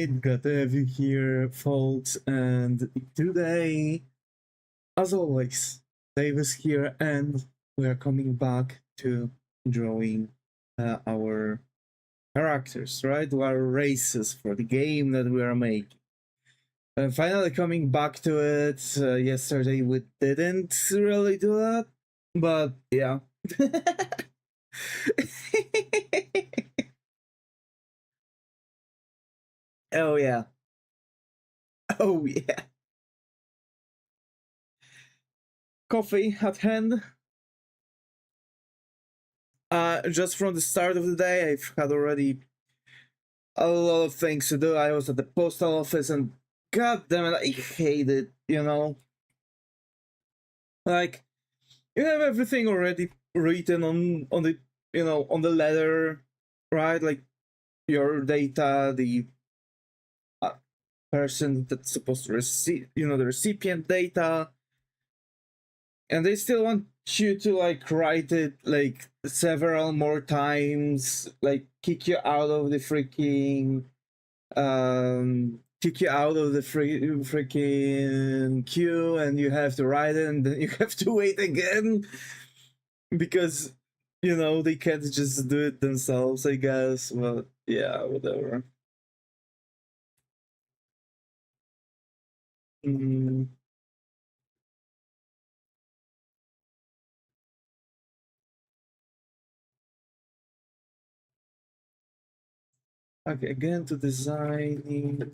Alright, good to have you here, folks, and today, as always, Davis here, and we are coming back to drawing our characters, right? Our races for the game that we are making. And finally coming back to it, yesterday we didn't really do that, but yeah. Oh yeah. Oh yeah. Coffee at hand. Just from the start of the day, I've had already a lot of things to do. I was at the postal office and god damn it, I hate it, you know? Like, you have everything already written on the, you know, on the letter, right? Like, your data, the person that's supposed to receive, you know, the recipient data, and they still want you to like write it like several more times, like kick you out of the freaking freaking queue, and you have to write it and then you have to wait again because you know they can't just do it themselves, I guess. But yeah, whatever. Okay, again to designing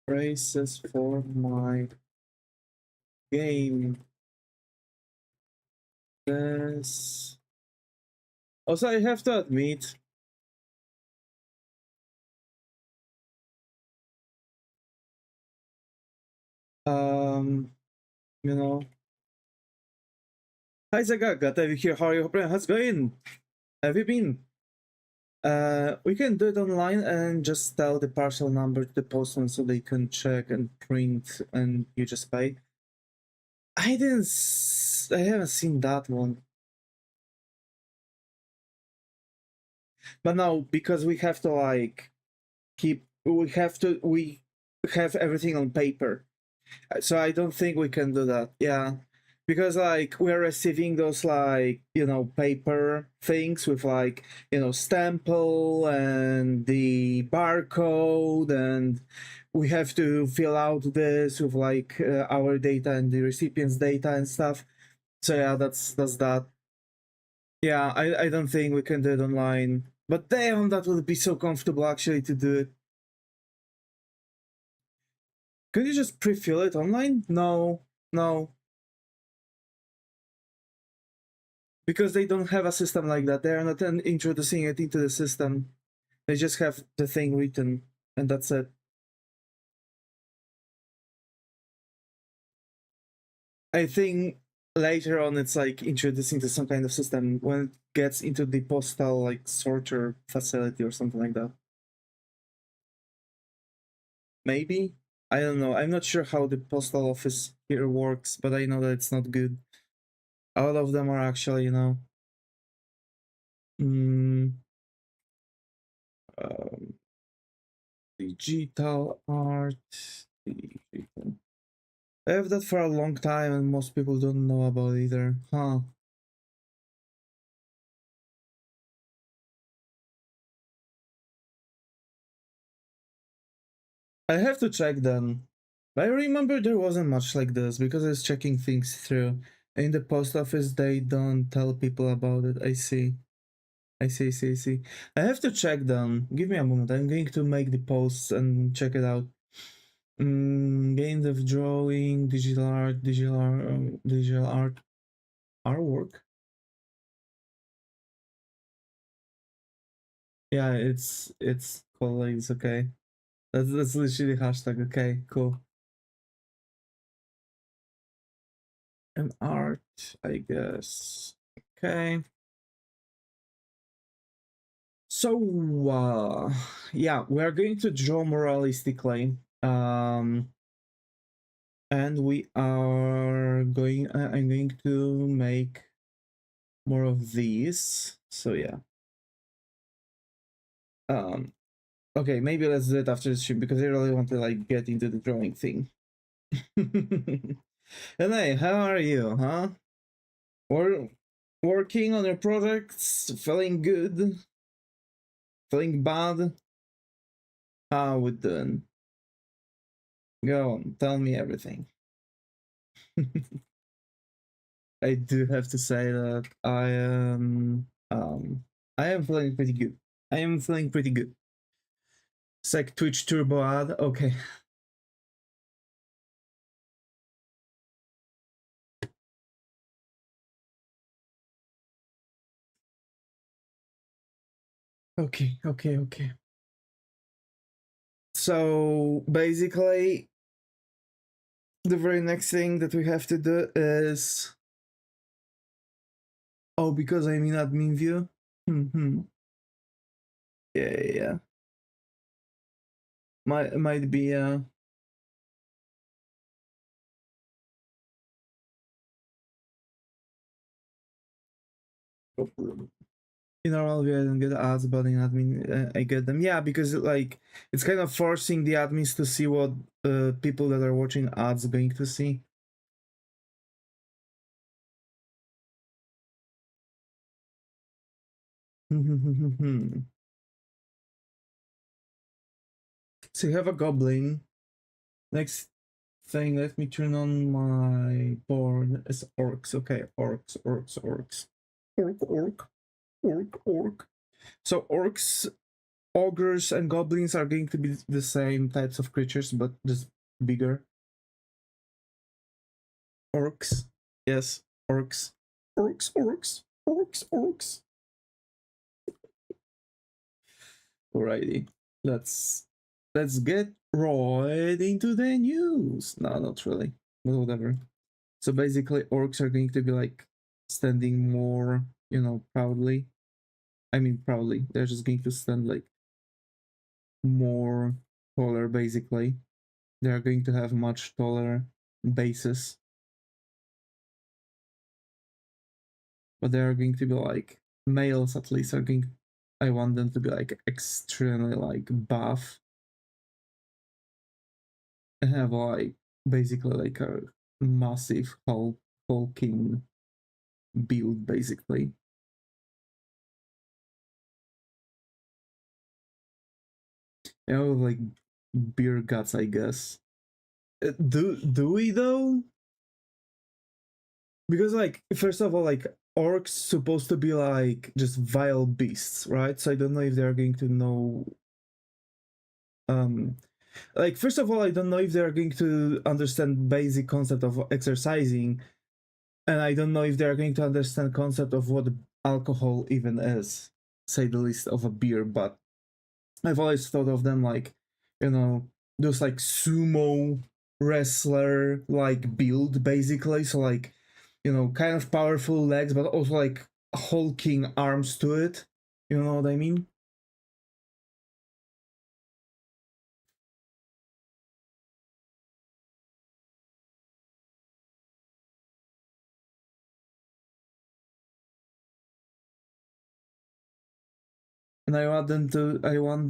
races for my game. This. Also, I have to admit, you know. Hi Zaga, glad to have you here. How are you? How's it going? Have you been? We can do it online and just tell the parcel number to the postman so they can check and print, and you just pay. I haven't seen that one. But now, because we have to like we have everything on paper, so I don't think we can do that. Yeah, because like we're receiving those like, you know, paper things with like, you know, stample and the barcode, and we have to fill out this with like our data and the recipient's data and stuff. So yeah, that's that. Yeah, I don't think we can do it online, but damn, that would be so comfortable actually to do it. Can you just pre-fill it online? No. Because they don't have a system like that. They are not introducing it into the system. They just have the thing written, and that's it. I think later on it's like introducing to some kind of system when it gets into the postal like sorter facility or something like that. Maybe? I don't know. I'm not sure how the postal office here works, but I know that it's not good. All of them are actually, you know, digital art. I have that for a long time and most people don't know about it either. Huh. I have to check then. I remember there wasn't much like this because I was checking things through. In the post office, they don't tell people about it. I see. I see. I have to check then. Give me a moment. I'm going to make the posts and check it out. Games of drawing, digital art, artwork. Yeah, it's called like it's okay. That's literally the hashtag. Okay, cool. And art, I guess. Okay. So yeah, we're going to draw more realistically. And we are going I'm going to make more of these. So yeah. Okay, maybe let's do it after the stream because I really want to like get into the drawing thing. And hey, how are you, huh? We're working on your projects, feeling good, feeling bad. How we doing? Go on, tell me everything. I do have to say that I am feeling pretty good. I am feeling pretty good. Sec Twitch Turbo ad, okay. Okay. So basically, the very next thing that we have to do is, oh, because I'm in admin view. Yeah. Might be in normal view I don't get ads, but in admin I get them. Yeah, because like it's kind of forcing the admins to see what people that are watching ads are going to see. So you have a goblin. Next thing, let me turn on my board. It's orcs. Okay, orcs. Orc. So orcs, ogres, and goblins are going to be the same types of creatures, but just bigger. Orcs. Yes, orcs. Orcs. Alrighty. Let's get right into the news. No, not really. But whatever. So basically orcs are going to be like standing more, you know, proudly. I mean proudly. They're just going to stand like more taller basically. They're going to have much taller bases. But they are going to be like males at least are going, I want them to be like extremely like buff and have like basically like a massive hulking build basically. You know, like beer guts, I guess. Do we though? Because like first of all, like orcs supposed to be like just vile beasts, right? So I don't know if they're going to know like first of all, I don't know if they're going to understand basic concept of exercising, and I don't know if they're going to understand concept of what alcohol even is, say the least of a beer. But I've always thought of them like, you know, those like sumo wrestler like build basically. So like, you know, kind of powerful legs, but also like hulking arms to it. You know what I mean? And I want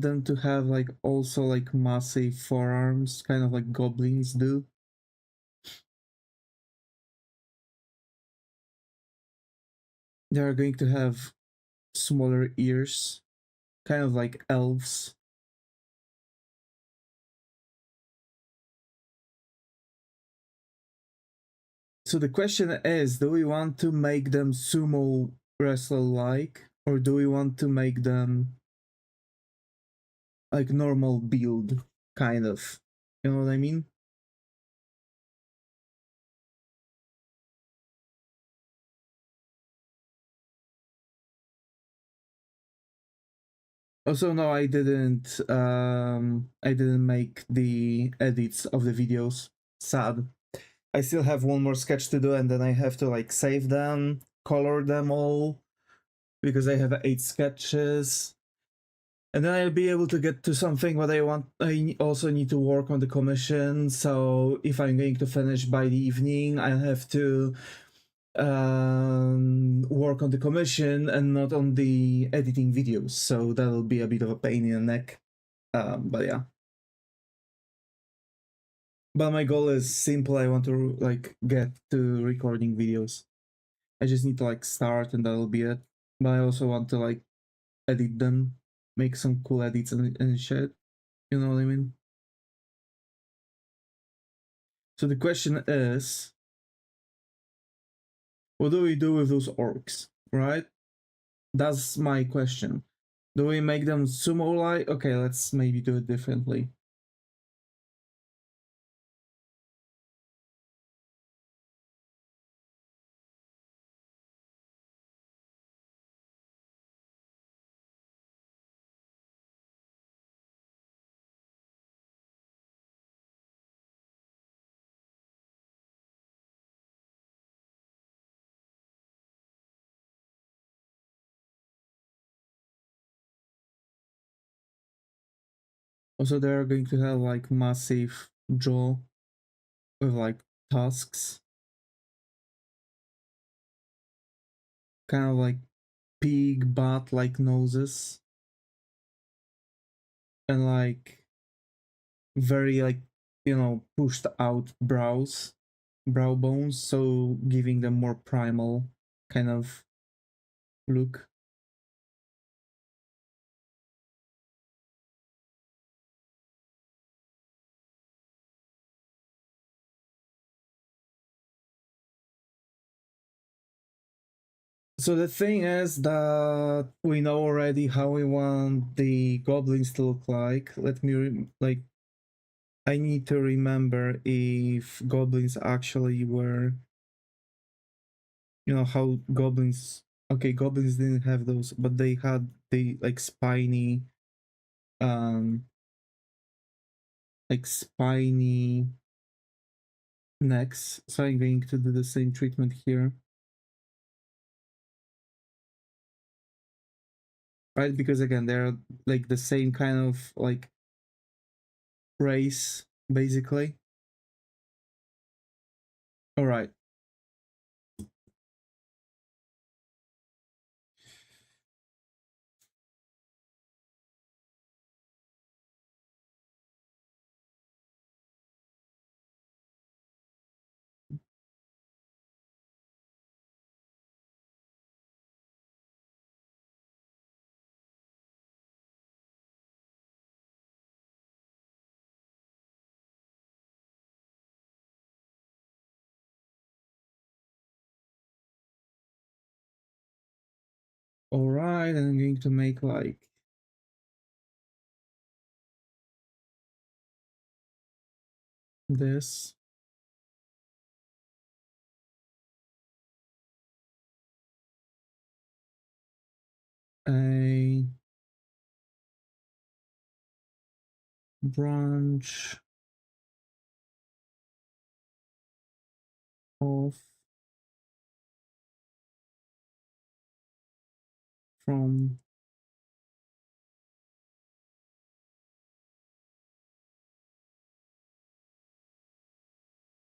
them to have like also like massive forearms, kind of like goblins do. They are going to have smaller ears, kind of like elves. So the question is, do we want to make them sumo wrestler like, or do we want to make them like normal build, kind of? You know what I mean? Also, no, I didn't make the edits of the videos. Sad. I still have one more sketch to do, and then I have to like save them, color them all, because I have 8 sketches. And then I'll be able to get to something what I want. I also need to work on the commission, so if I'm going to finish by the evening, I'll have to work on the commission and not on the editing videos, so that'll be a bit of a pain in the neck. But yeah. But my goal is simple. I want to like get to recording videos. I just need to like start and that'll be it. But I also want to like edit them, make some cool edits and shit. You know what I mean? So the question is, what do we do with those orcs, right? That's my question. Do we make them sumo-like? Okay, let's maybe do it differently. Also, they're going to have like massive jaw with like tusks. Kind of like pig butt like noses. And like very like, you know, pushed out brow bones, so giving them more primal kind of look. So the thing is that we know already how we want the goblins to look like. Let me like, I need to remember if goblins actually were, you know, how goblins. Okay, goblins didn't have those, but they had the like spiny, um, like spiny necks. So I'm going to do the same treatment here. Right, because again they're like the same kind of like race basically. All right. All right, and I'm going to make like this. A branch off from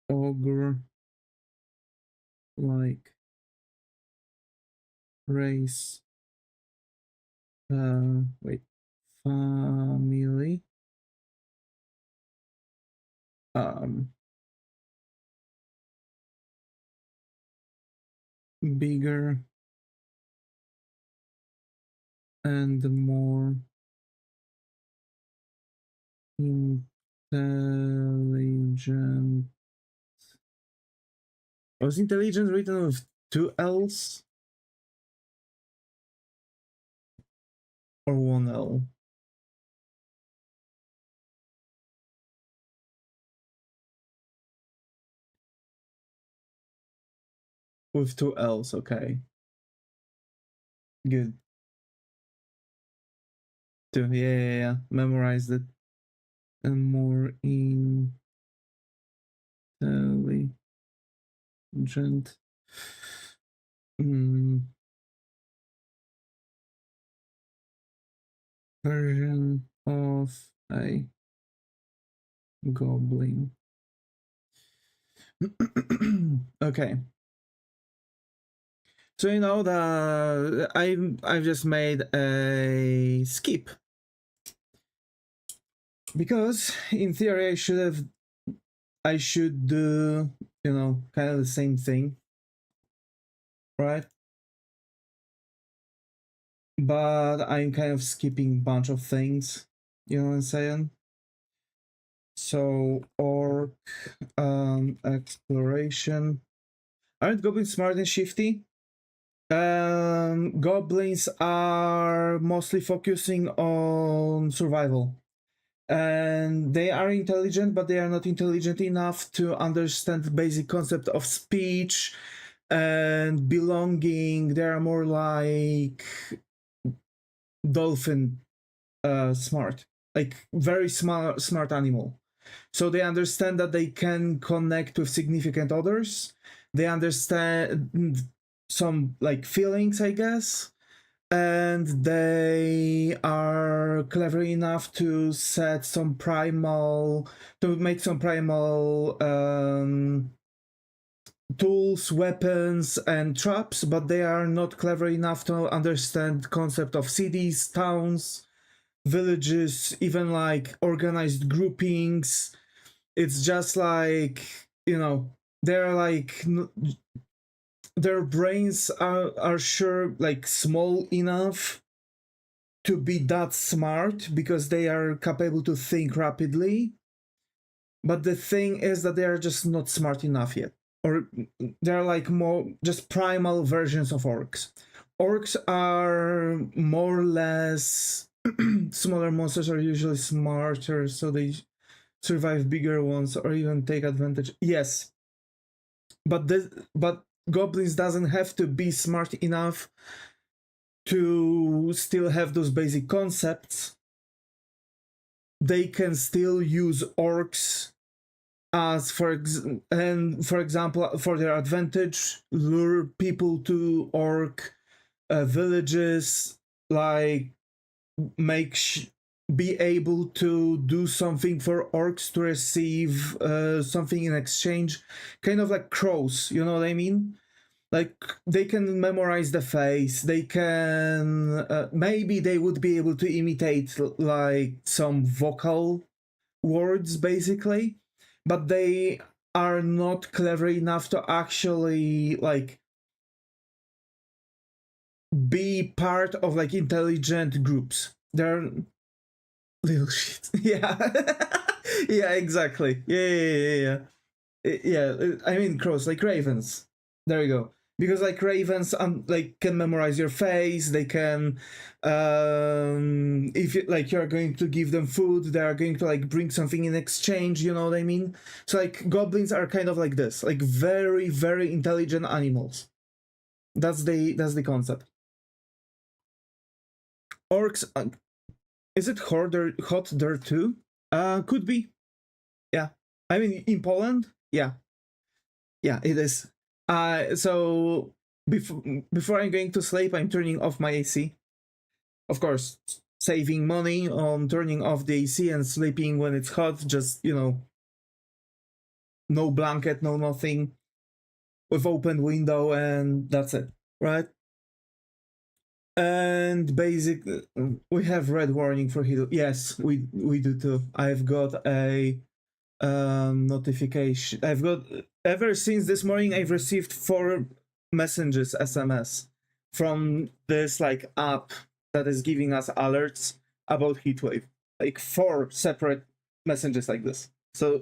ogre like race wait, family um bigger and more intelligent. Was intelligence written with two L's or one L? With two L's, okay. Good. Two, yeah. Memorized it. And more intelligent. Version of a goblin. Okay. So you know that I've just made a skip. Because in theory I should do, you know, kind of the same thing, right? But I'm kind of skipping a bunch of things, you know what I'm saying? So, orc, exploration. Aren't goblins smart and shifty? Goblins are mostly focusing on survival. And they are intelligent, but they are not intelligent enough to understand the basic concept of speech and belonging. They are more like dolphin smart, like very smart animal. So they understand that they can connect with significant others. They understand some like feelings, I guess, and they are clever enough to set some primal, to make some primal tools, weapons, and traps, but they are not clever enough to understand concept of cities, towns, villages, even like organized groupings. It's just like, you know, they're like, their brains are sure like small enough to be that smart because they are capable to think rapidly. But the thing is that they are just not smart enough yet. Or they're like more just primal versions of orcs. Orcs are more or less smaller monsters are usually smarter, so they survive bigger ones or even take advantage. Yes, but goblins doesn't have to be smart enough to still have those basic concepts. They can still use orcs as for example for their advantage, lure people to orc villages, like be able to do something for orcs to receive something in exchange, kind of like crows, you know what I mean? Like they can memorize the face, they can maybe they would be able to imitate like some vocal words basically, but they are not clever enough to actually like be part of like intelligent groups. They're little shit. Yeah. Yeah, exactly. Yeah. I mean crows, like ravens. There you go. Because like ravens like can memorize your face, they can if you, like you're going to give them food, they are going to like bring something in exchange, you know what I mean? So like goblins are kind of like this, like very, very intelligent animals. That's the concept. Orcs is it hot there too? Could be. Yeah. I mean in Poland, yeah. Yeah, it is. So before I'm going to sleep, I'm turning off my AC. Of course, saving money on turning off the AC and sleeping when it's hot. Just, you know, no blanket, no nothing, with open window, and that's it, right? And basic, we have red warning for heat. Yes, we do too. I've got a notification. I've got, ever since this morning I've received 4 messages, SMS, from this like app that is giving us alerts about heatwave, like 4 separate messages like this. So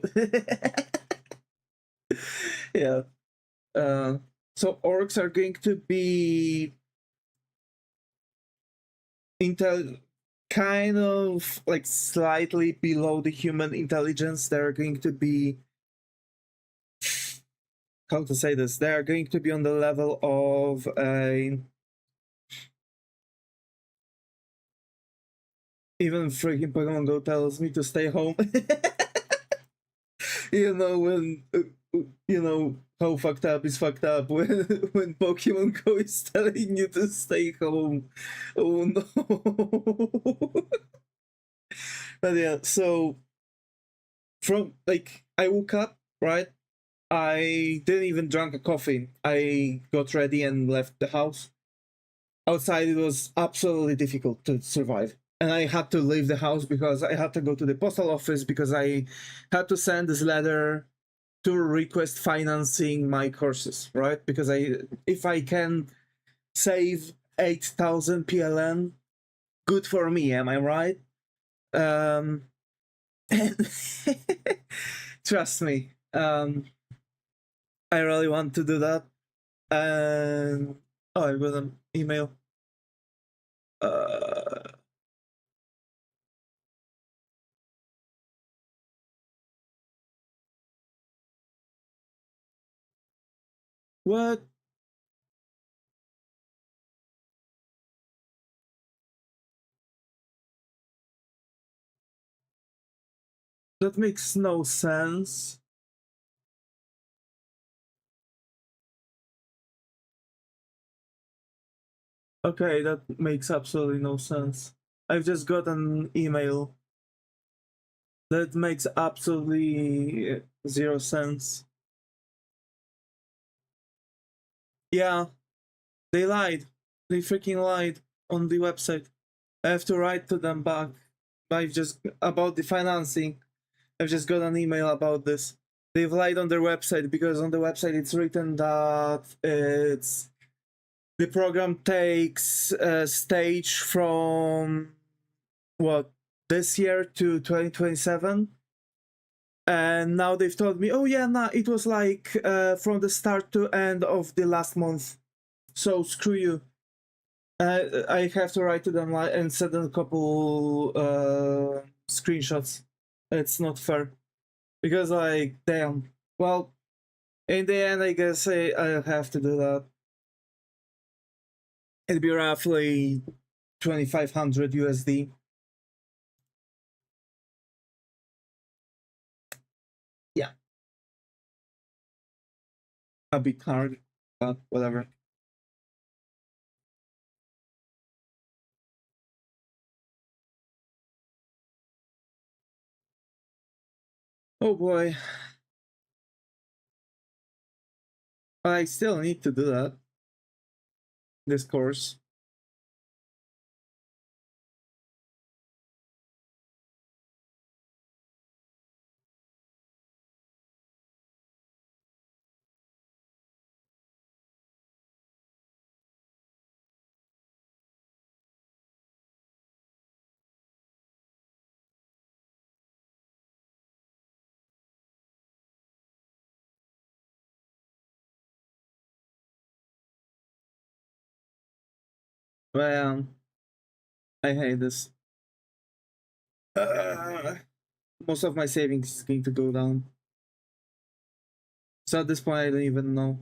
yeah, so orcs are going to be kind of like slightly below the human intelligence. They're going to be, how to say this, they are going to be on the level of a, even freaking Pokemon Go tells me to stay home. You know, when you know how fucked up is fucked up when Pokemon Go is telling you to stay home. Oh no. But yeah, so from like I woke up, right? I didn't even drink a coffee. I got ready and left the house. Outside it was absolutely difficult to survive. and I had to leave the house because I had to go to the postal office because I had to send this letter to request financing my courses, right? Because if I can save 8,000 PLN, good for me, am I right? Trust me, I really want to do that. And oh, I got an email. What? That makes no sense. Okay, that makes absolutely no sense. I've just got an email. That makes absolutely zero sense. Yeah, they lied. They freaking lied on the website. I have to write to them back. I've just about the financing. I've just got an email about this. They've lied on their website because on the website it's written that it's the program takes a stage from what this year to 2027, and now they've told me, oh yeah, nah, it was like from the start to end of the last month. So screw you. I have to write to them and send them a couple screenshots. It's not fair because like damn. Well, in the end, I guess I'll have to do that. It'd be roughly 2,500 USD. Yeah, a bit hard, but whatever. Oh boy. I still need to do that. This course. Well, I hate this. Most of my savings is going to go down. So at this point, I don't even know.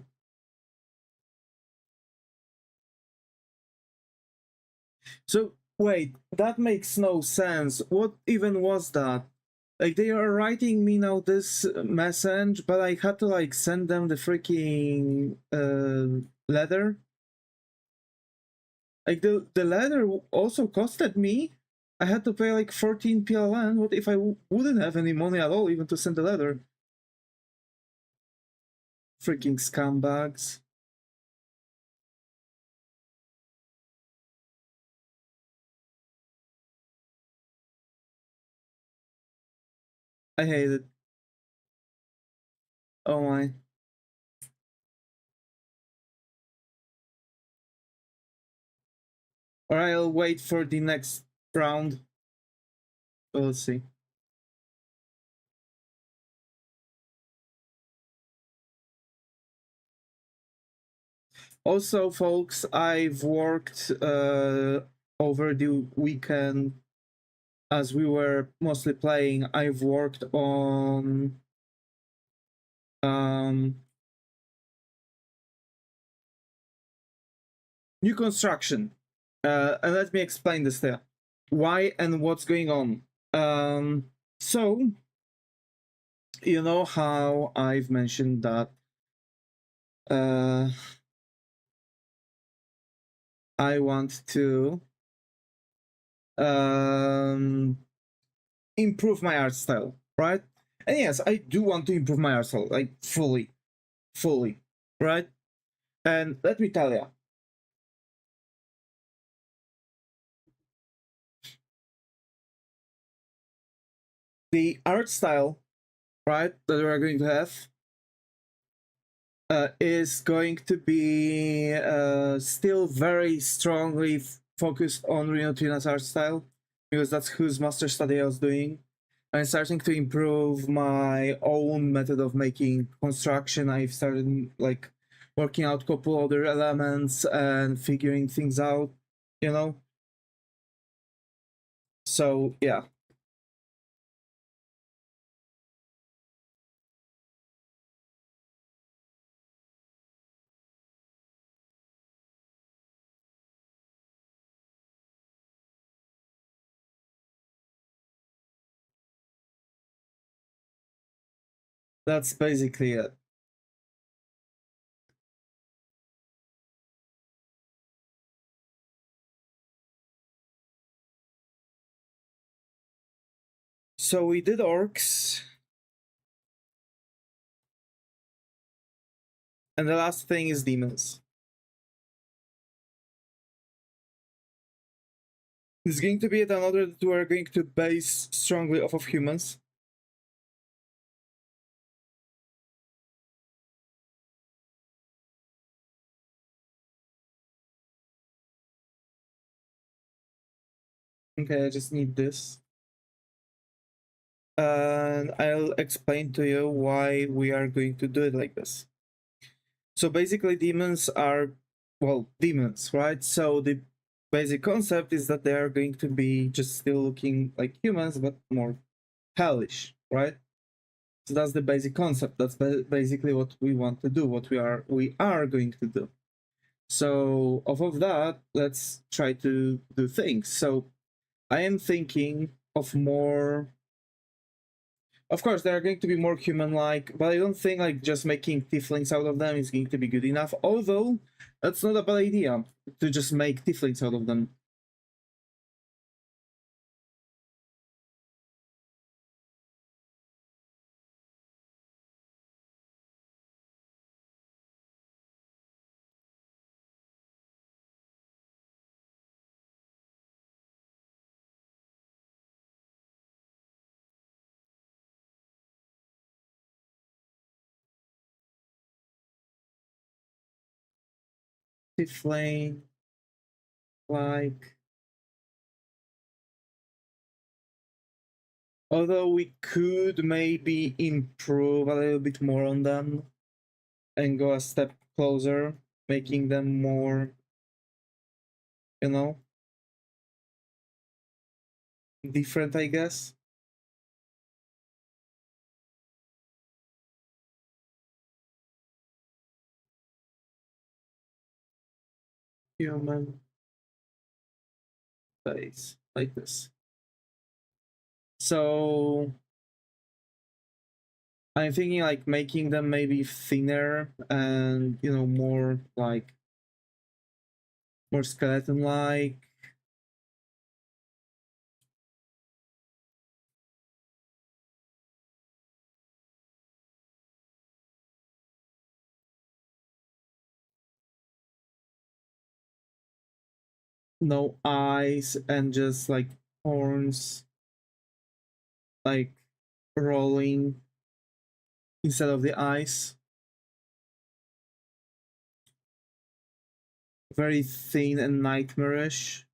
So wait, that makes no sense. What even was that? Like they are writing me now this message, but I had to like send them the freaking letter. Like the letter also costed me. I had to pay like 14 PLN. What if I wouldn't have any money at all even to send the letter? Freaking scumbags. I hate it. Oh my. Or I'll wait for the next round. We'll see. Also, folks, I've worked over the weekend as we were mostly playing. I've worked on new construction. And let me explain this there. Why and what's going on. So, you know how I've mentioned that I want to improve my art style, right? And yes, I do want to improve my art style, like fully, right? And let me tell you, the art style, right, that we are going to have is going to be still very strongly focused on Rino Trina's art style, because that's whose master study I was doing. I'm starting to improve my own method of making construction. I've started like working out a couple other elements and figuring things out, you know? So, yeah. That's basically it. So we did orcs. And the last thing is demons. It's going to be yet another that we're going to base strongly off of humans. Okay, I just need this. And I'll explain to you why we are going to do it like this. So basically demons are, well, demons, right? So the basic concept is that they are going to be just still looking like humans, but more hellish, right? So that's the basic concept. That's basically what we want to do, what we are going to do. So off of that, let's try to do things. So I am thinking of more. Of course, they are going to be more human-like, but I don't think like just making tieflings out of them is going to be good enough. Although that's not a bad idea to just make tieflings out of them. Tiefling, like. Although we could maybe improve a little bit more on them and go a step closer, making them more, you know, different, I guess. Human face, like this. So I'm thinking like making them maybe thinner and, you know, more like more skeleton-like. No eyes and just like horns, like rolling instead of the eyes. Very thin and nightmarish.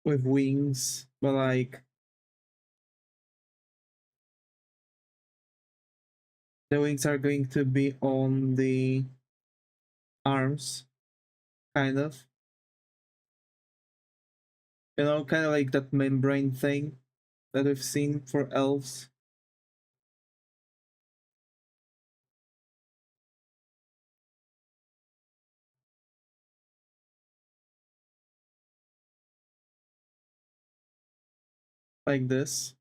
With wings, but like the wings are going to be on the arms, kind of. You know, kind of like that membrane thing that we've seen for elves. Like this.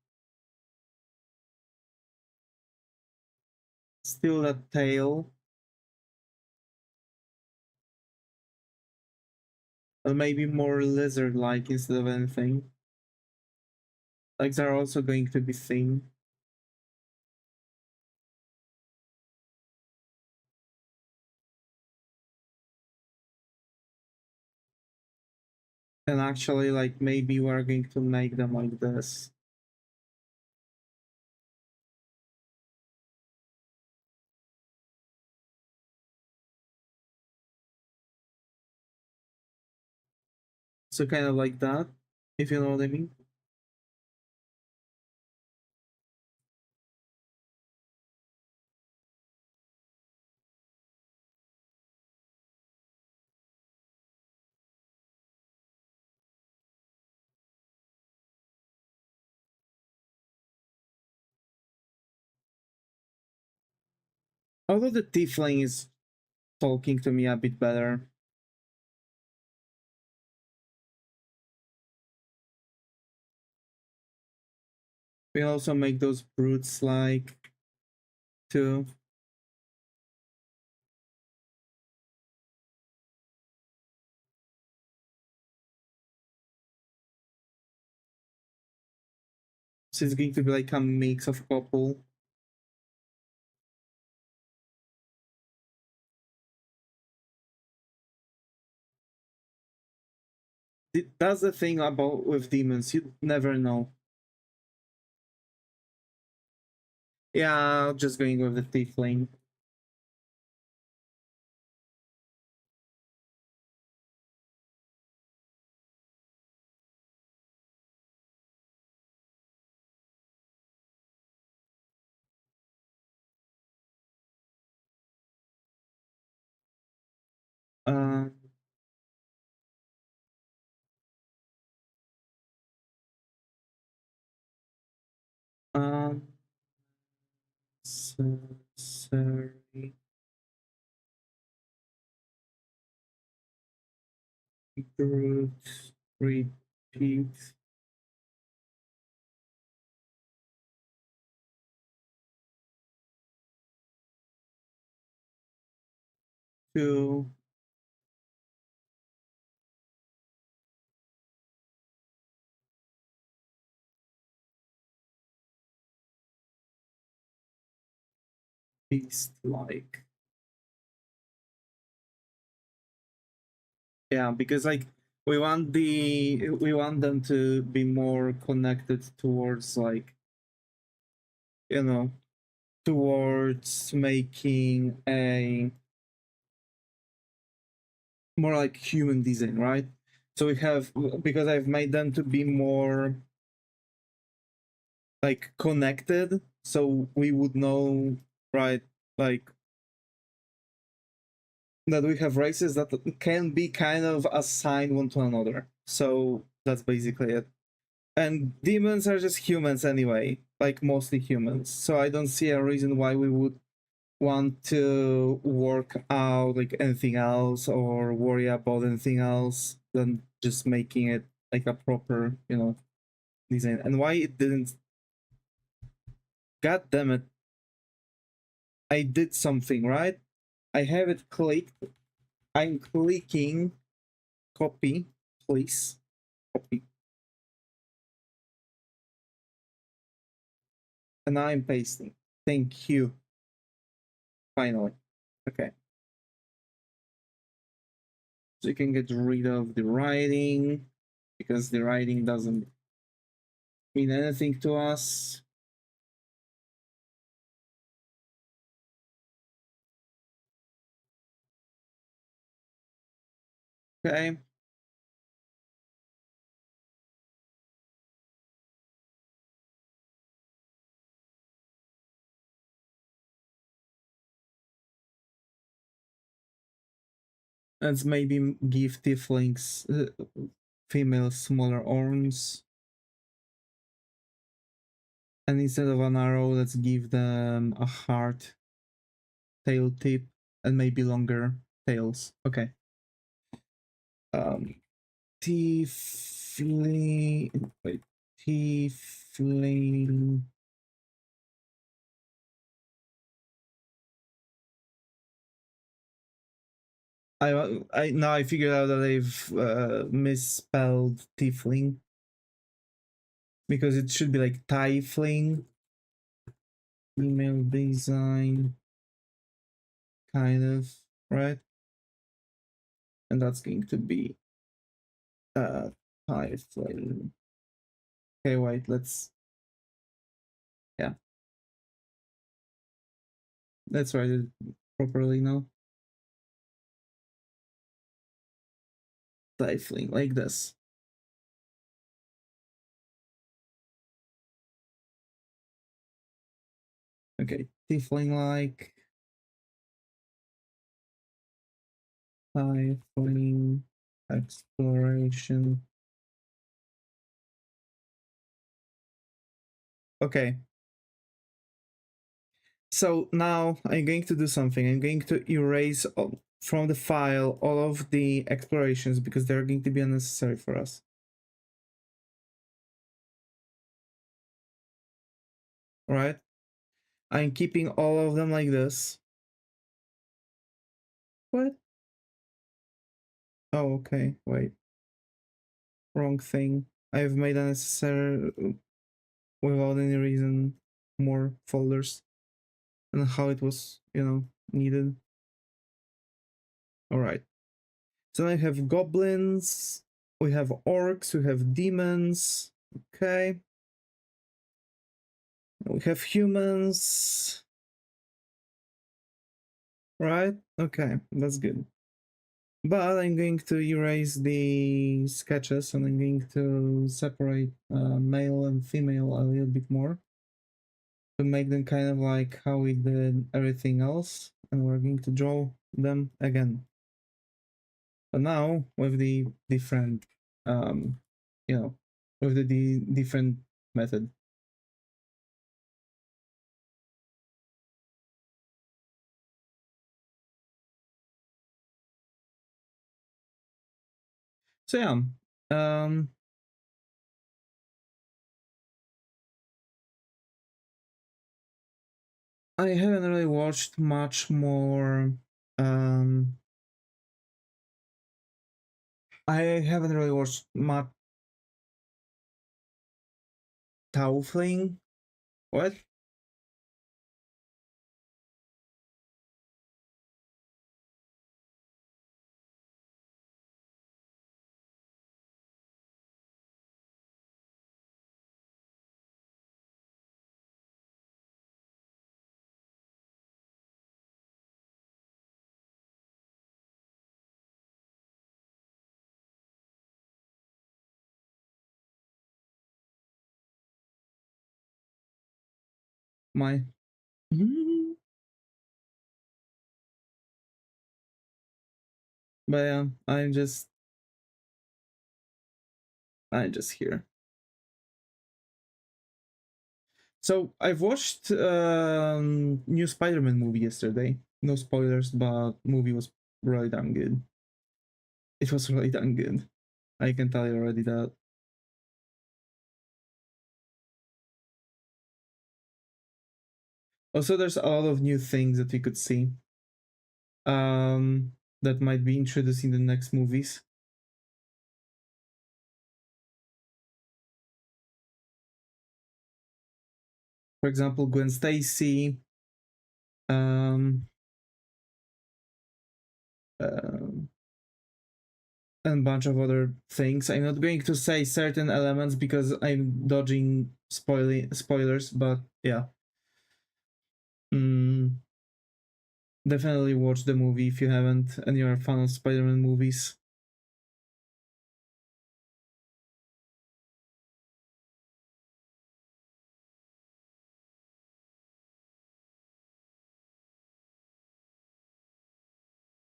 Still that tail. But maybe more lizard-like instead of anything. Legs are also going to be thin. And actually, like, maybe we're going to make them like this. So kind of like that, if you know what I mean. Although the tiefling is talking to me a bit better. We also make those brutes like too. So it's going to be like a mix of couple. That's the thing about with demons, you never know. Yeah, just going with the tiefling. Um, um, sorry. Brute repeat. Two. Beast like. Yeah, because like we want them to be more connected towards like, you know, towards making a more like human design, right? So we have, because I've made them to be more like connected, so we would know, right, like that we have races that can be kind of assigned one to another. So that's basically it. And demons are just humans anyway, like mostly humans. So I don't see a reason why we would want to work out like anything else or worry about anything else than just making it like a proper, you know, design. And why it didn't, god damn it, I did something, right? I have it clicked. I'm clicking copy, please. Copy. And now I'm pasting. Thank you. Finally. Okay. So you can get rid of the writing because the writing doesn't mean anything to us. Okay. Let's maybe give tieflings female smaller arms. And instead of an arrow, let's give them a heart tail tip and maybe longer tails. Okay. Tiefling. Wait. Tiefling. I now I figured out that they've misspelled tiefling because it should be like tiefling. Email design, kind of, right? And that's going to be Type flame. Okay, wait, let's, yeah, let's write it properly now. Stifling, like this. Okay, tiefling like stifling exploration. Okay. So now I'm going to do something. I'm going to erase from the file all of the explorations because they're going to be unnecessary for us. All right. I'm keeping all of them like this. What? Oh, okay. Wait. Wrong thing. I've made unnecessary without any reason more folders and how it was, needed. All right. So I have goblins, we have orcs, we have demons. Okay. We have humans. Right? Okay, that's good. But I'm going to erase the sketches and I'm going to separate male and female a little bit more to make them kind of like how we did everything else, and we're going to draw them again. But now with the different, with the different method. So yeah, I haven't really watched much more. I haven't really watched much Taufling. What? My. But yeah, I'm just here. So I've watched new Spider-Man movie yesterday. No spoilers, but movie was really damn good. It was really damn good. I can tell you already that. Also, there's a lot of new things that we could see. That might be introduced in the next movies. For example, Gwen Stacy. Um, and a bunch of other things. I'm not going to say certain elements because I'm dodging spoilers, but yeah. Definitely watch the movie if you haven't and you're a fan of Spider-Man movies.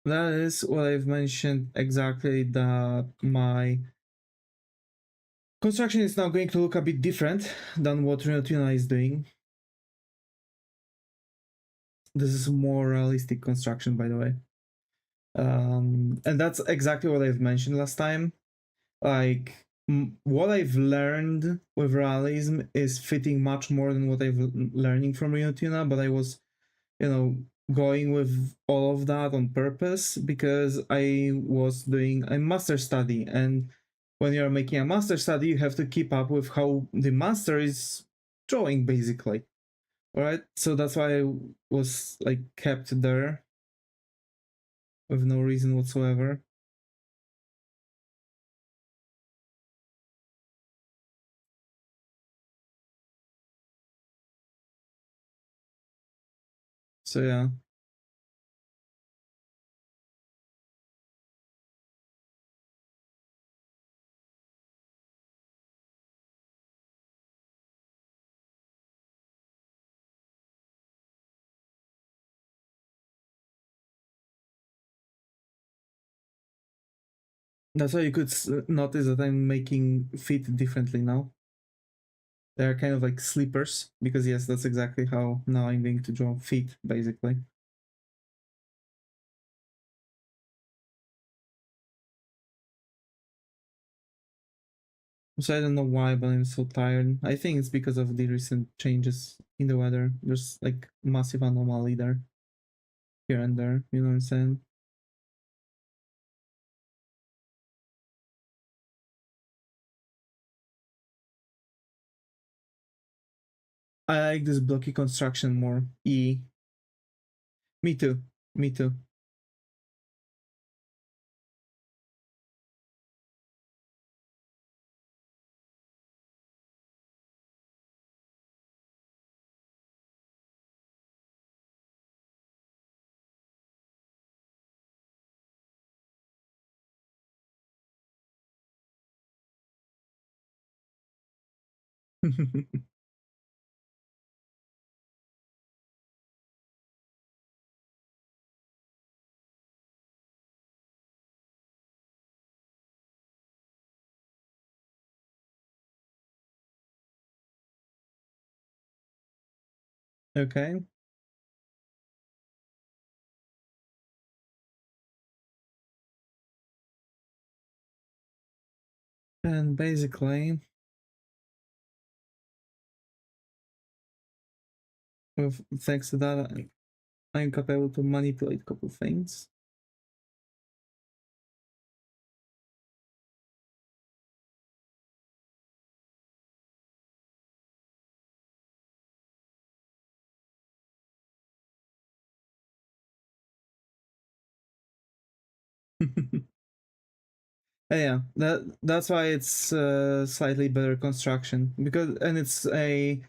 That is what I've mentioned exactly, that my construction is now going to look a bit different than what Tuna is doing. This is more realistic construction, by the way. And that's exactly what I've mentioned last time. Like, what I've learned with realism is fitting much more than what I've learning from Tuna, but I was, going with all of that on purpose because I was doing a master study, and when you're making a master study, you have to keep up with how the master is drawing, basically. All right, so that's why I was like kept there with no reason whatsoever. So yeah. That's why you could notice that I'm making feet differently now. They're kind of like slippers, because yes, that's exactly how now I'm going to draw feet, basically. So I don't know why, but I'm so tired. I think it's because of the recent changes in the weather. There's like massive anomaly there, here and there, you know what I'm saying? I like this blocky construction more. Me too. Me too. Okay. And basically, with thanks to that, I'm capable to manipulate a couple things. Yeah, that's why it's slightly better construction, because and it's a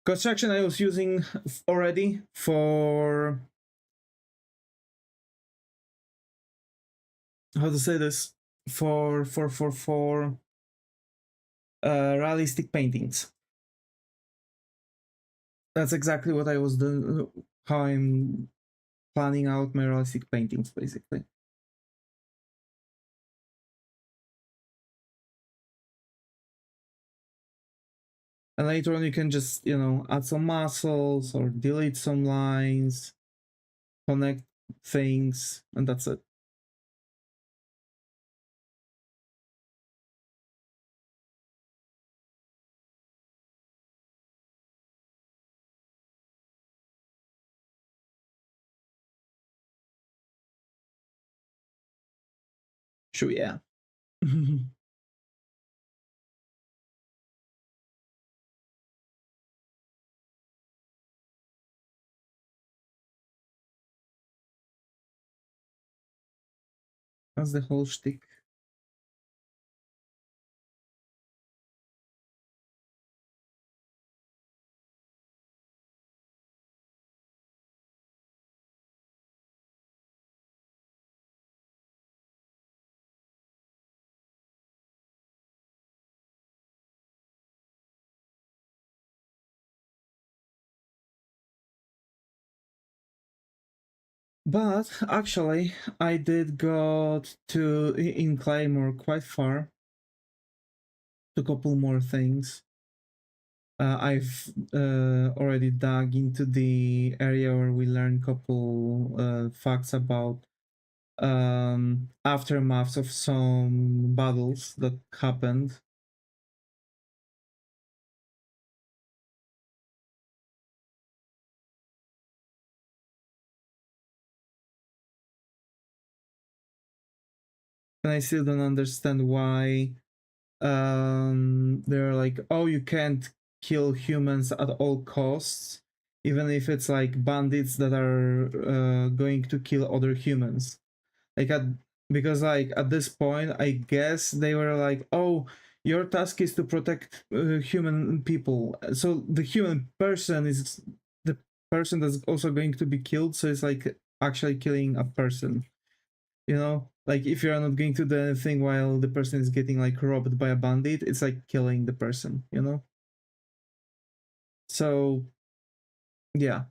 construction I was using already for, how to say this, for realistic paintings. That's exactly what I was doing, how I'm planning out my realistic paintings, basically. And later on you can just, you know, add some muscles or delete some lines, connect things, and that's it. Sure, yeah. That's the whole shtick. But actually, I did got to in Claymore quite far. To a couple more things. I've already dug into the area where we learned a couple facts about aftermaths of some battles that happened. And I still don't understand why they're like, oh, you can't kill humans at all costs, even if it's like bandits that are going to kill other humans. Like because like at this point, I guess they were like, oh, your task is to protect human people. So the human person is the person that's also going to be killed, so it's like actually killing a person, you know? Like if you're not going to do anything while the person is getting like robbed by a bandit, it's like killing the person, you know? So yeah,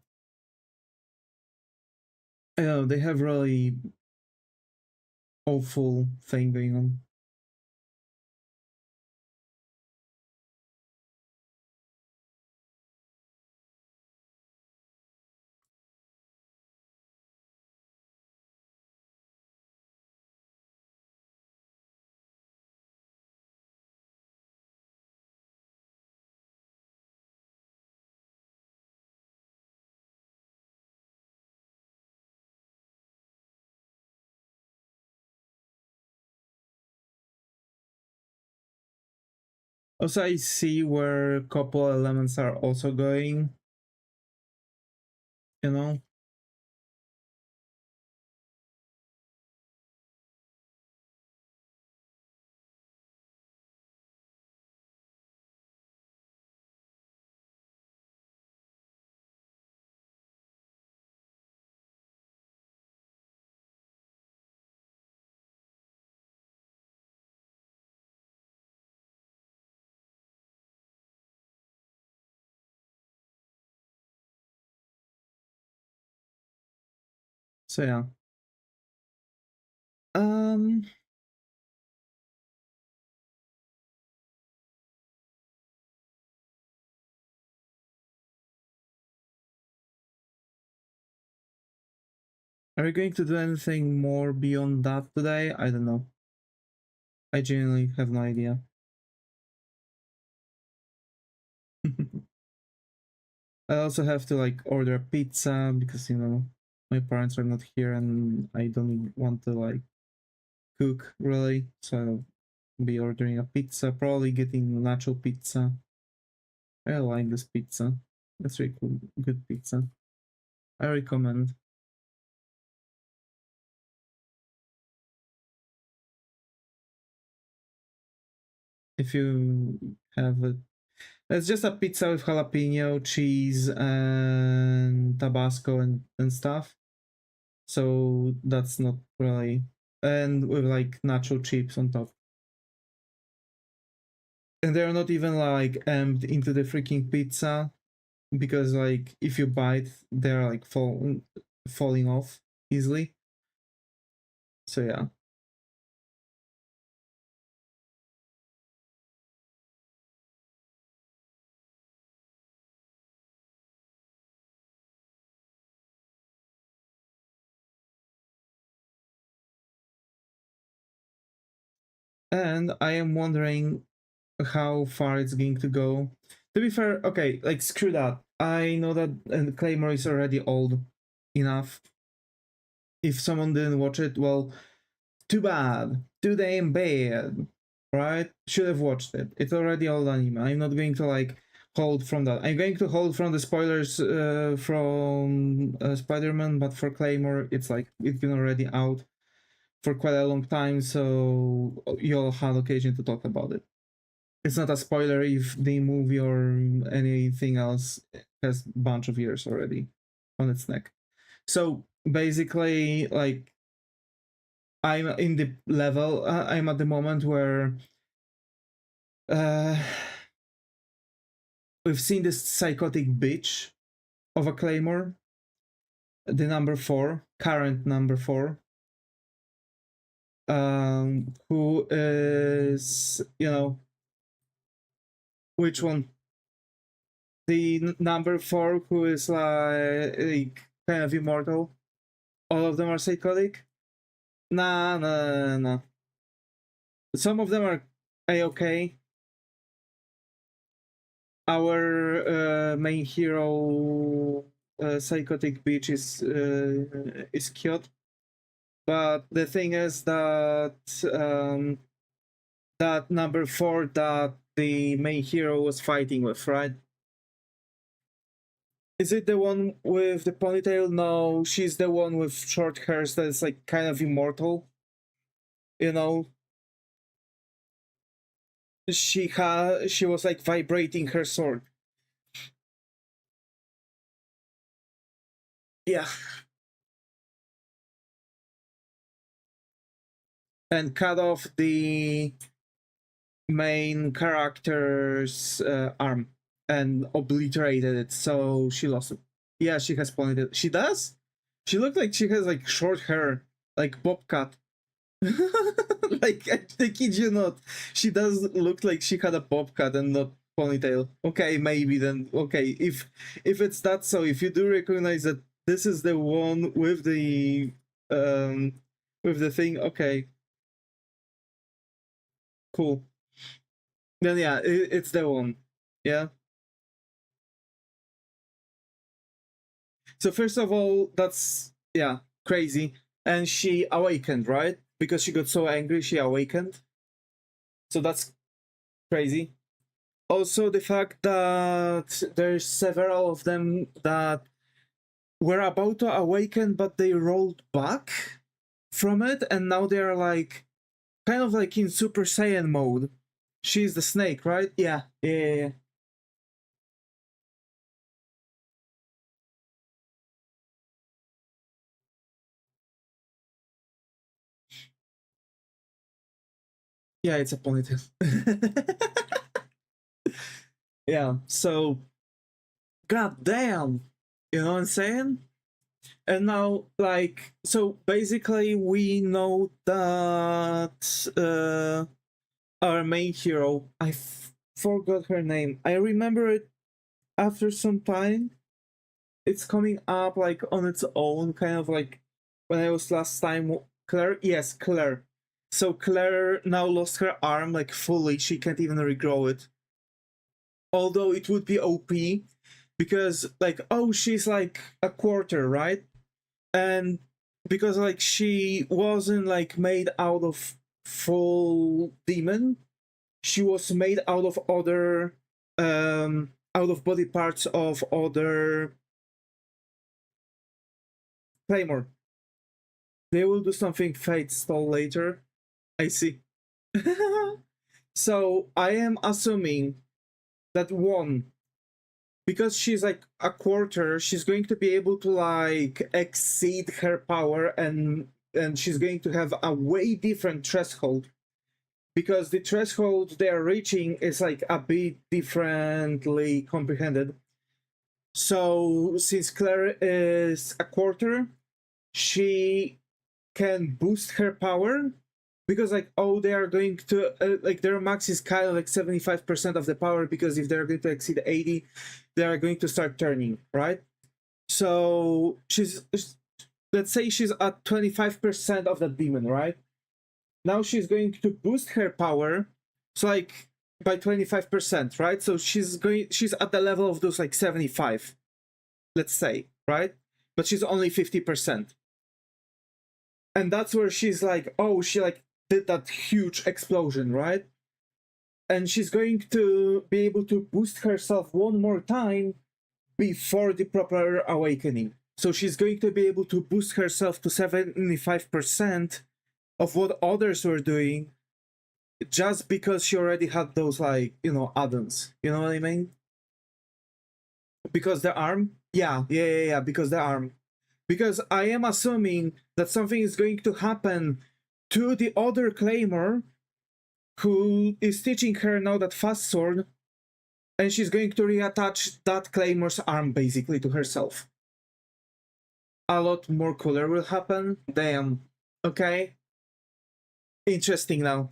I know they have really awful thing going on. Also, I see where a couple elements are also going, you know? So yeah. Um are we going to do anything more beyond that today? I don't know. I genuinely have no idea. I also have to like order a pizza because you know my parents are not here and I don't want to like cook really, so I'll be ordering a pizza, probably getting nacho pizza. I like this pizza. That's really cool, good pizza. I recommend. If you have it, it's just a pizza with jalapeno, cheese, and Tabasco and stuff. So that's not really, and with like nacho chips on top. And they're not even like aimed into the freaking pizza because like if you bite, they're like falling off easily. So yeah. And I am wondering how far it's going to go. To be fair, okay, like screw that. I know that Claymore is already old enough. If someone didn't watch it, well, too bad. Too damn bad. Right? Should have watched it. It's already old anime. I'm not going to like hold from that. I'm going to hold from the spoilers from Spider-Man, but for Claymore, it's like it's been already out for quite a long time, so you'll have occasion to talk about it. It's not a spoiler if the movie or anything else has a bunch of years already on its neck. So basically, like I'm in the level. I'm at the moment where uh, we've seen this psychotic bitch of a Claymore, the number 4, current number 4, who is, you know, which one? The number 4 who is like kind of immortal. All of them are psychotic. Nah, nah, nah. Some of them are a-okay. Our main hero, psychotic bitch, is cute. But the thing is that that number 4 that the main hero was fighting with, right? Is it the one with the ponytail? No, she's the one with short hairs that's like kind of immortal. You know, she was like vibrating her sword. Yeah. And cut off the main character's arm and obliterated it, so she lost it. Yeah, she has pointed. She does? She looked like she has like short hair, like bob cut. Like, I kid you not. She does look like she had a bob cut and not ponytail. Okay, maybe then. Okay, if it's that, so if you do recognize that this is the one with the thing, okay, cool. Then yeah, it's the one. Yeah. So first of all, that's, yeah, crazy. And she awakened, right? Because she got so angry, she awakened. So that's crazy. Also, the fact that there's several of them that were about to awaken, but they rolled back from it, and now they're like kind of like in Super Saiyan mode. She's the snake, right? Yeah, yeah. Yeah, it's a ponytail. Yeah, so god damn, you know what I'm saying? And now, like, so basically we know that our main hero, forgot her name. I remember it after some time. It's coming up like on its own, kind of like when I was last time. Claire, yes, Claire. So Claire now lost her arm like fully. She can't even regrow it. Although it would be OP because like, oh, she's like a quarter, right? And because like she wasn't like made out of full demon, she was made out of other out of body parts of other Claymore. They will do something Fate stall later. I see. So I am assuming that one, because she's like a quarter, she's going to be able to like exceed her power, and she's going to have a way different threshold, because the threshold they are reaching is like a bit differently comprehended. So since Claire is a quarter, she can boost her power, because like, oh, they are going to like their max is kind of like 75% of the power, because if they're going to exceed 80, they are going to start turning, right? So she's, let's say she's at 25% of that demon, right? Now she's going to boost her power, so like by 25%, right? So she's at the level of those like 75, let's say, right? But she's only 50%. And that's where she's like, oh, she like did that huge explosion, right? And she's going to be able to boost herself one more time before the proper awakening. So she's going to be able to boost herself to 75% of what others were doing, just because she already had those, like, you know, add-ons. You know what I mean? Because the arm? Yeah, because the arm. Because I am assuming that something is going to happen to the other Claymore who is teaching her now that fast sword, and she's going to reattach that Claymore's arm basically to herself. A lot more cooler will happen. Damn. Okay. Interesting now.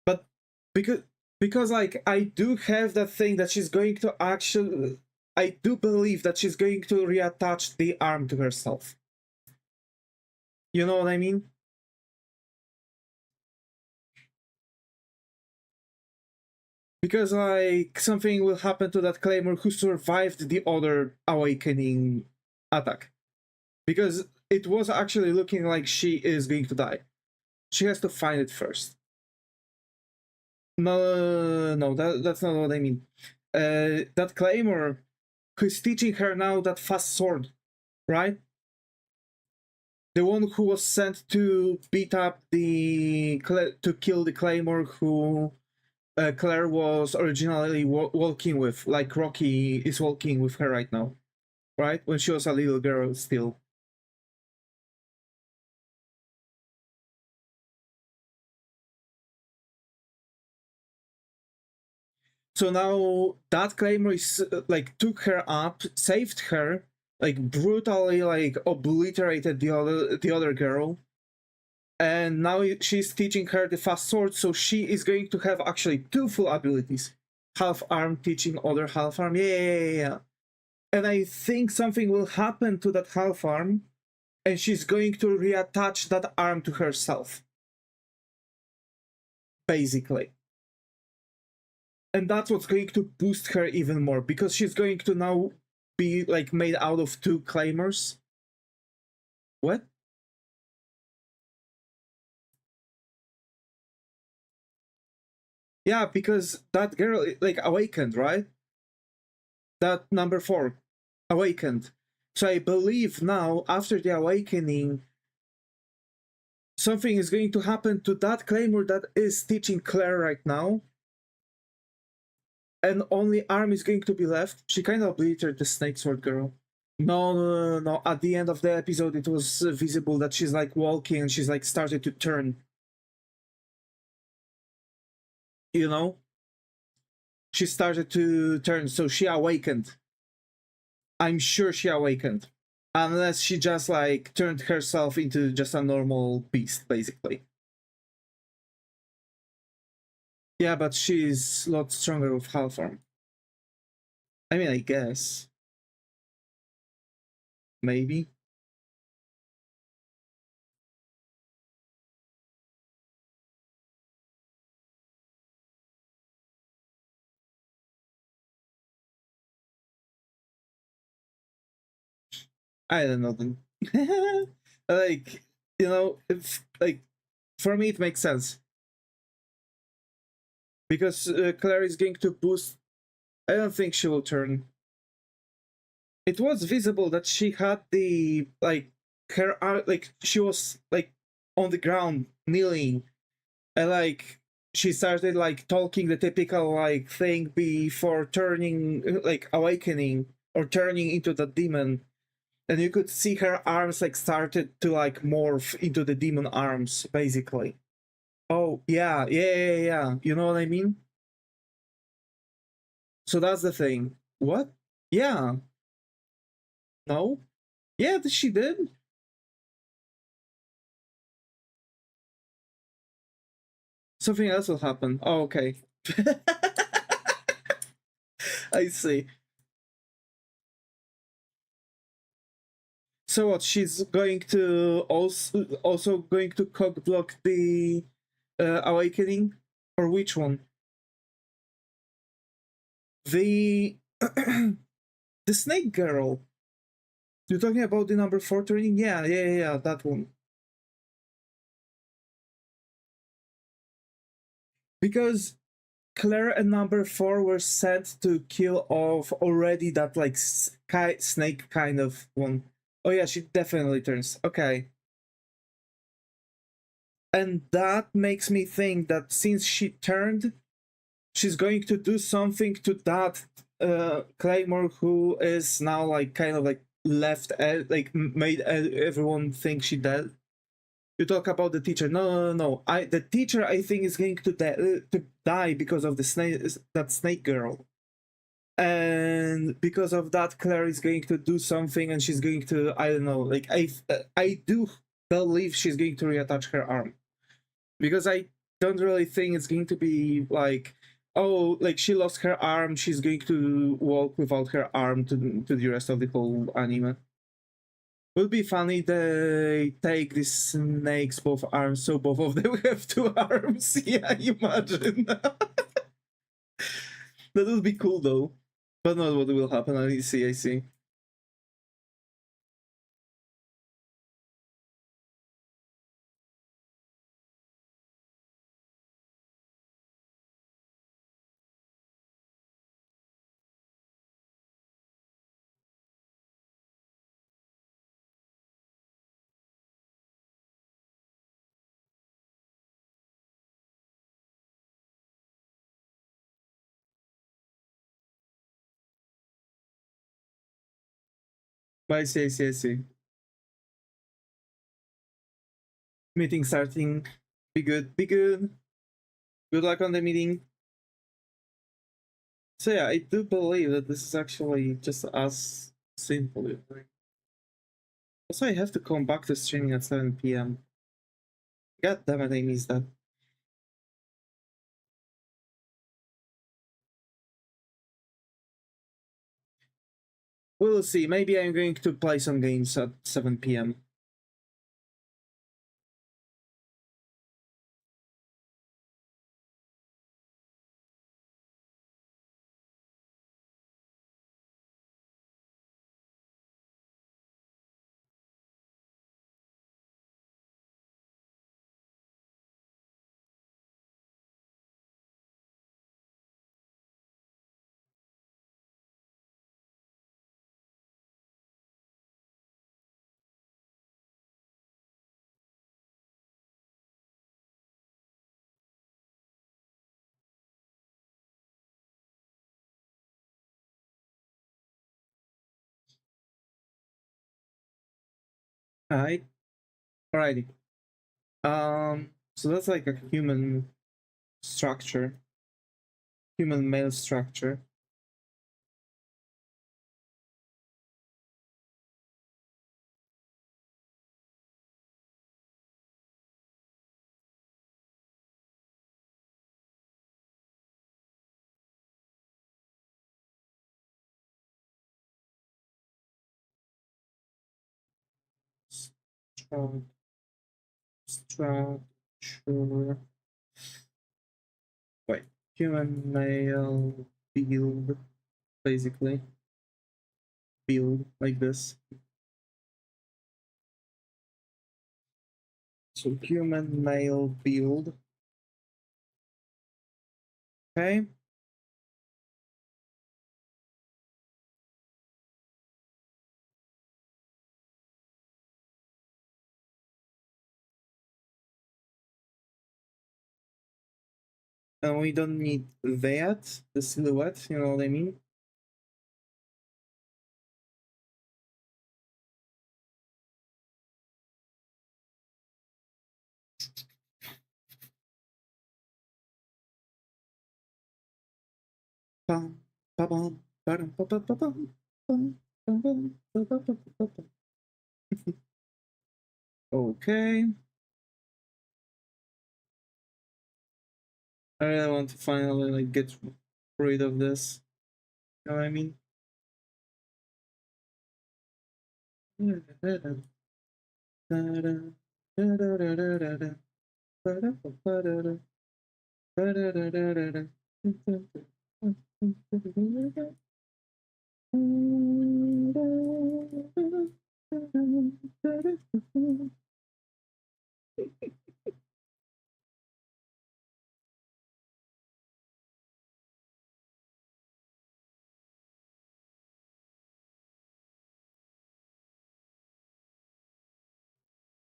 But because like I do have that thing that she's going to actually, I do believe that she's going to reattach the arm to herself. You know what I mean? Because like something will happen to that Claymore who survived the other awakening attack. Because it was actually looking like she is going to die. She has to find it first. No, that's not what I mean. That Claymore who's teaching her now that fast sword, right? The one who was sent to beat up to kill the Claymore who Claire was originally walking with, like Rocky is walking with her right now. right? When she was a little girl still. So now that claimer is like took her up, saved her, like brutally like obliterated the other girl, and now she's teaching her the fast sword. So she is going to have actually two full abilities: half arm teaching other half arm. Yeah. And I think something will happen to that half arm, and she's going to reattach that arm to herself, basically. And that's what's going to boost her even more, because she's going to now be like made out of two claimers. What? Yeah, because that girl like awakened, right? That number 4 awakened. So I believe now, after the awakening, something is going to happen to that claimer that is teaching Claire right now, and only arm is going to be left. She kind of obliterated the snake sword girl. No. At the end of the episode, it was visible that she's like walking and she's like started to turn. You know? She started to turn, so she awakened. I'm sure she awakened. Unless she just like turned herself into just a normal beast, basically. Yeah, but she's a lot stronger with half arm. I mean, I guess. Maybe. I don't know then. Like, if like for me it makes sense. Because Claire is going to boost. I don't think she will turn. It was visible that she had the like her like she was like on the ground kneeling, and like she started like talking the typical like thing before turning like awakening or turning into the demon, and you could see her arms like started to like morph into the demon arms basically. Oh yeah. You know what I mean? So that's the thing. What? Yeah. No? Yeah, she did. Something else will happen. Oh, okay. I see. So what? She's going to also going to cock block the awakening, or which one? The the snake girl. You're talking about the number 4 turning? Yeah, that one. Because Claire and number 4 were sent to kill off already that like snake kind of one. Oh yeah, she definitely turns. Okay. And that makes me think that since she turned, she's going to do something to that Claymore who is now like kind of like left, like made everyone think she dead. You talk about the teacher. No. The teacher I think is going to die because of the snake, that snake girl. And because of that, Claire is going to do something, and she's going to, I don't know, like I do believe she's going to reattach her arm, because I don't really think it's going to be like, oh, like she lost her arm, she's going to walk without her arm to the rest of the whole anime. Would be funny they take these snakes both arms, so both of them have two arms. Yeah, imagine. That would be cool though, but not what will happen. I see. I see, I see, I see. Meeting starting. Be good, be good. Good luck on the meeting. So yeah, I do believe that this is actually just as simple. Also, I have to come back to streaming at 7 p.m. God damn it, I missed that. We'll see. Maybe I'm going to play some games at 7 p.m. Alright. Alrighty. So that's like a human structure. Human male structure. Stru- Structure. Wait. Human male build, basically. Build like this. So human male build. Okay. And we don't need that, the silhouette, you know what I mean? Bum, ba-bum, ba-dum, ba-ba-ba-bum, bum, ba-bum, ba-ba-ba-ba-bum. Okay. I really want to finally like get rid of this. You know what I mean?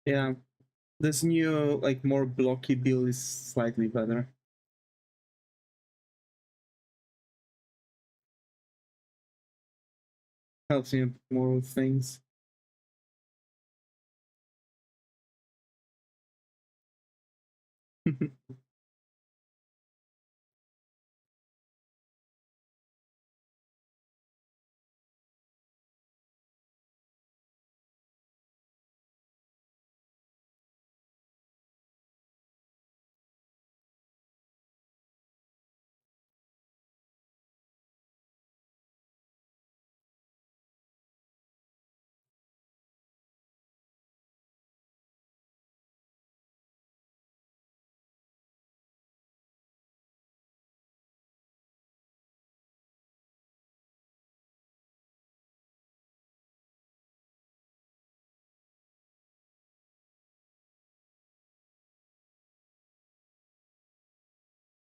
Yeah, this new like more blocky build is slightly better. Helps me more with things.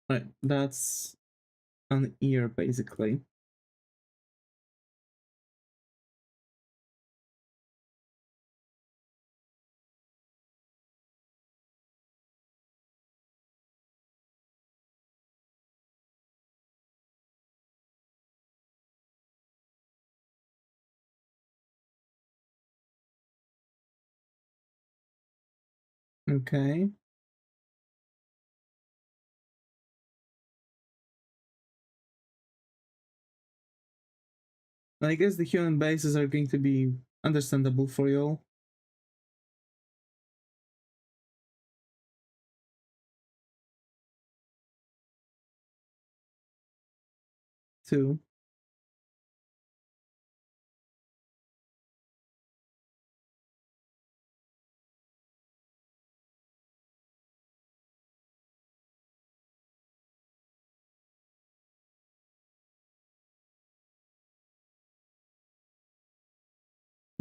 Right, that's an ear basically. Okay. I guess the human bases are going to be understandable for you all. Too.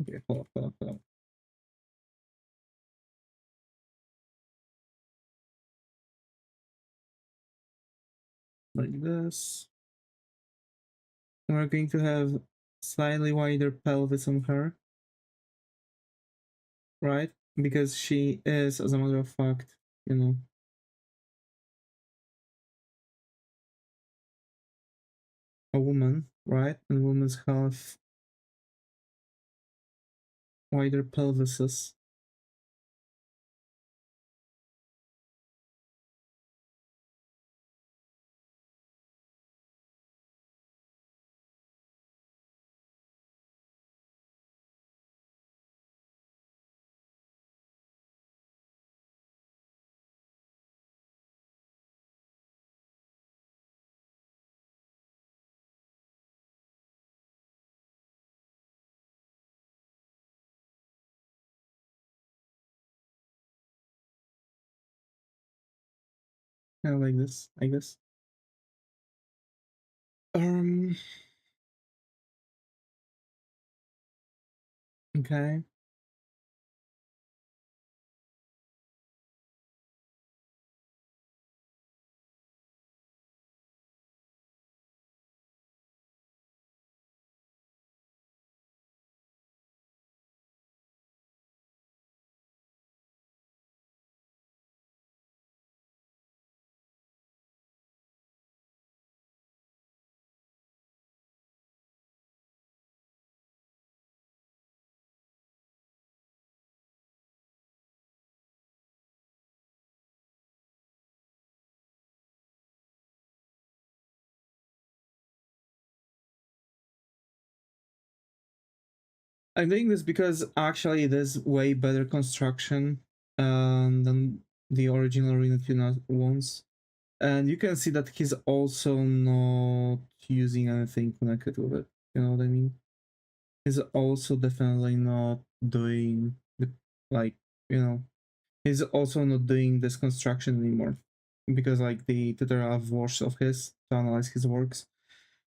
Okay, hold on. Like this. We're going to have slightly wider pelvis on her, right? Because she is, as a matter of fact, you know, a woman, right? And women have wider pelvises. Kind of like this, I guess. Okay. I'm doing this because actually it is way better construction than the original Renatuna ones. And you can see that he's also not using anything connected with it. You know what I mean? He's also definitely not doing the, like, you know, he's also not doing this construction anymore. Because like the tutorial I've watched of his to analyze his works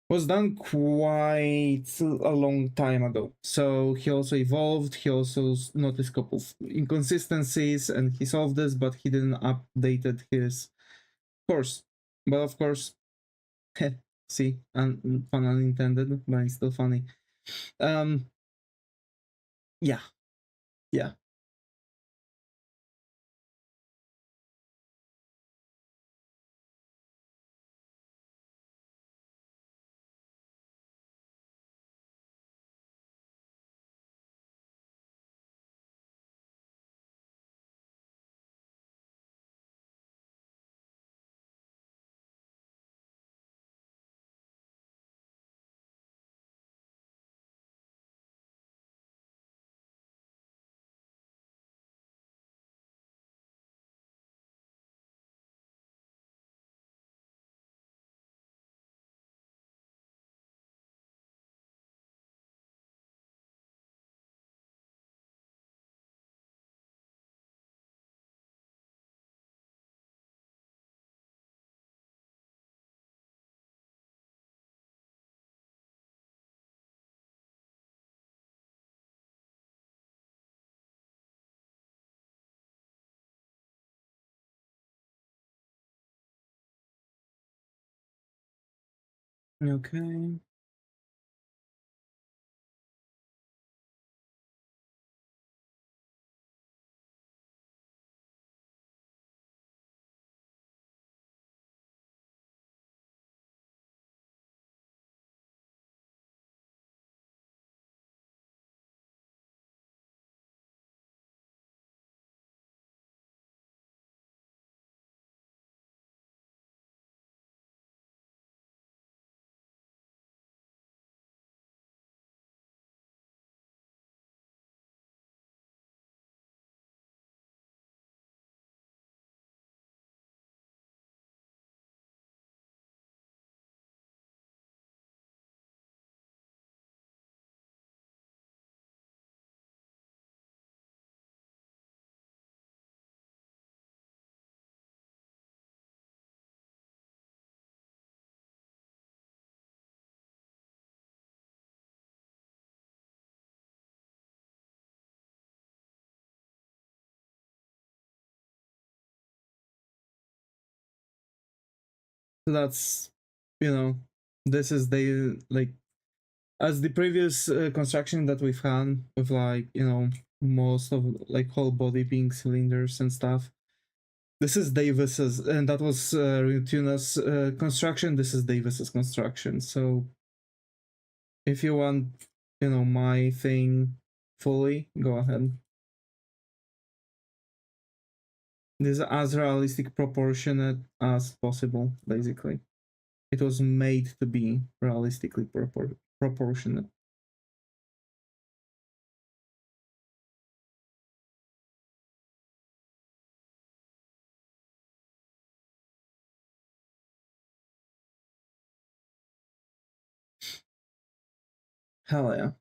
was done quite a long time ago. So he also evolved, he also noticed a couple of inconsistencies and he solved this, but he didn't updated his course. But of course, see, fun unintended, but it's still funny. Um, yeah, yeah. Okay. So that's, you know, this is the like as the previous construction that we've had with like, you know, most of like whole body being cylinders and stuff. This is Davis's, and that was Tuna's construction. This is Davis's construction. So if you want, you know, my thing fully, go ahead. This is as realistic proportionate as possible, basically. It was made to be realistically proportionate. Hell yeah.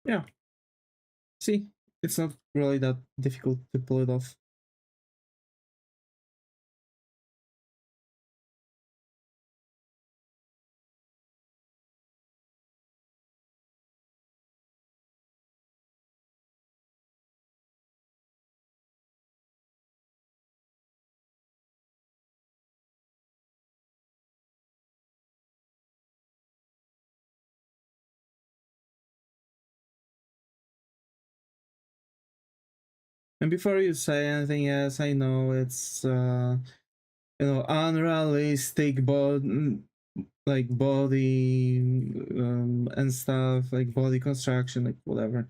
Yeah. See, it's not really that difficult to pull it off. And before you say anything else, I know it's you know, unrealistic like body and stuff, like body construction, like whatever.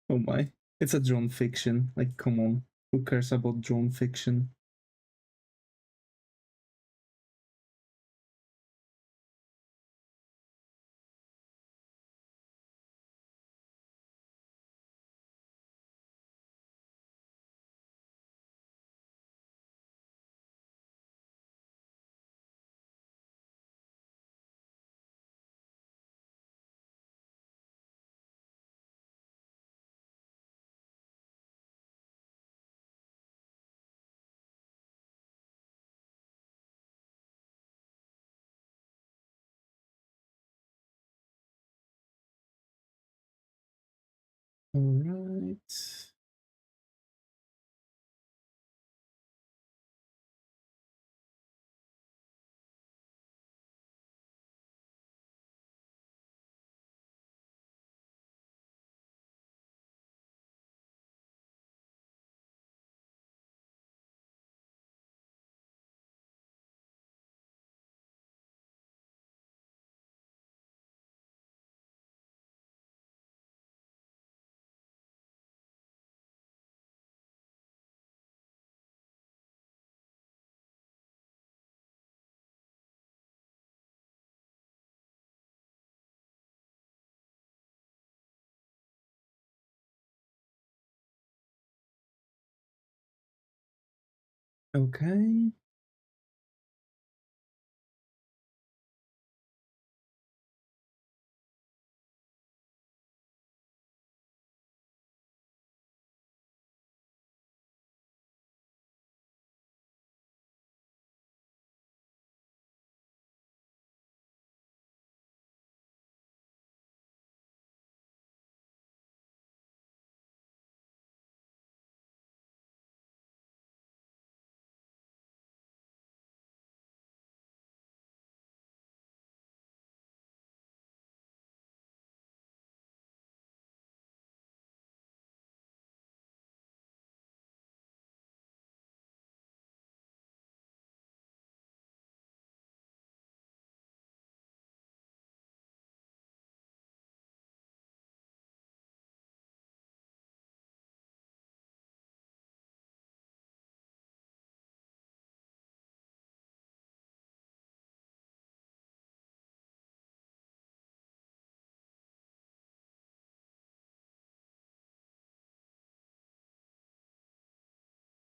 Oh my. It's a drone fiction. Like, come on. Who cares about drone fiction? Alright. Okay.